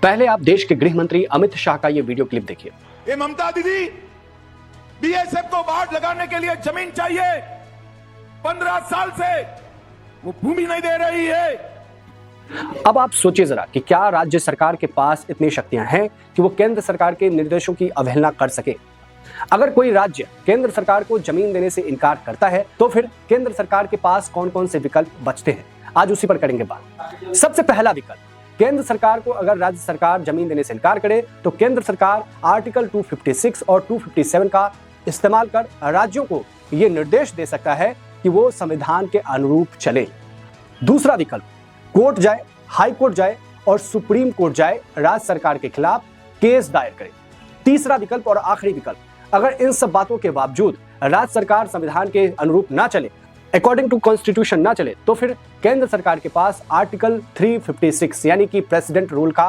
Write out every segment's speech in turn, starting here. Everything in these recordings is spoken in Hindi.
पहले आप देश के गृह मंत्री अमित शाह का ये वीडियो क्लिप देखिए। ये ममता दीदी बीएसएफ को बाढ़ लगाने के लिए जमीन चाहिए, 15 साल से वो भूमि नहीं दे रही है। अब आप सोचिए जरा कि क्या राज्य सरकार के पास इतनी शक्तियां हैं कि वो केंद्र सरकार के निर्देशों की अवहेलना कर सके। अगर कोई राज्य केंद्र सरकार को जमीन देने से इनकार करता है तो फिर केंद्र सरकार के पास कौन कौन से विकल्प बचते हैं, आज उसी पर करेंगे बात। सबसे पहला विकल्प, केंद्र सरकार को अगर राज्य सरकार जमीन देने से इनकार करे तो केंद्र सरकार आर्टिकल 256 और 257 का इस्तेमाल कर राज्यों को यह निर्देश दे सकता है कि वो संविधान के अनुरूप चले। दूसरा विकल्प, कोर्ट जाए, हाई कोर्ट जाए और सुप्रीम कोर्ट जाए, राज्य सरकार के खिलाफ केस दायर करे। तीसरा विकल्प और आखिरी विकल्प, अगर इन सब बातों के बावजूद राज्य सरकार संविधान के अनुरूप ना चले, अकॉर्डिंग टू कॉन्स्टिट्यूशन ना चले, तो फिर केंद्र सरकार के पास आर्टिकल 356 यानी कि प्रेसिडेंट रूल का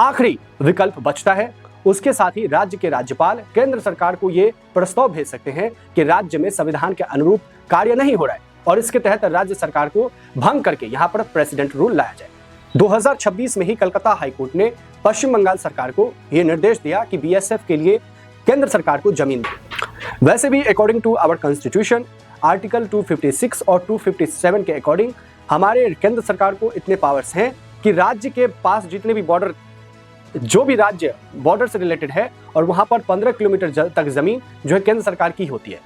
आखिरी विकल्प बचता है। उसके साथ ही राज्य के राज्यपाल केंद्र सरकार को ये प्रस्ताव भेज सकते हैं कि राज्य में संविधान के अनुरूप कार्य नहीं हो रहा है और इसके तहत राज्य सरकार को भंग करके यहाँ पर प्रेसिडेंट रूल लाया जाए। 2026 में ही कलकत्ता हाईकोर्ट ने पश्चिम बंगाल सरकार को यह निर्देश दिया कि बीएसएफ के लिए केंद्र सरकार को जमीन दे। वैसे भी according to our constitution article 256 और 257 के अकॉर्डिंग हमारे केंद्र सरकार को इतने पावर्स हैं कि राज्य के पास जितने भी बॉर्डर, जो भी राज्य बॉर्डर से रिलेटेड है और वहां पर 15 किलोमीटर तक जमीन जो है केंद्र सरकार की होती है।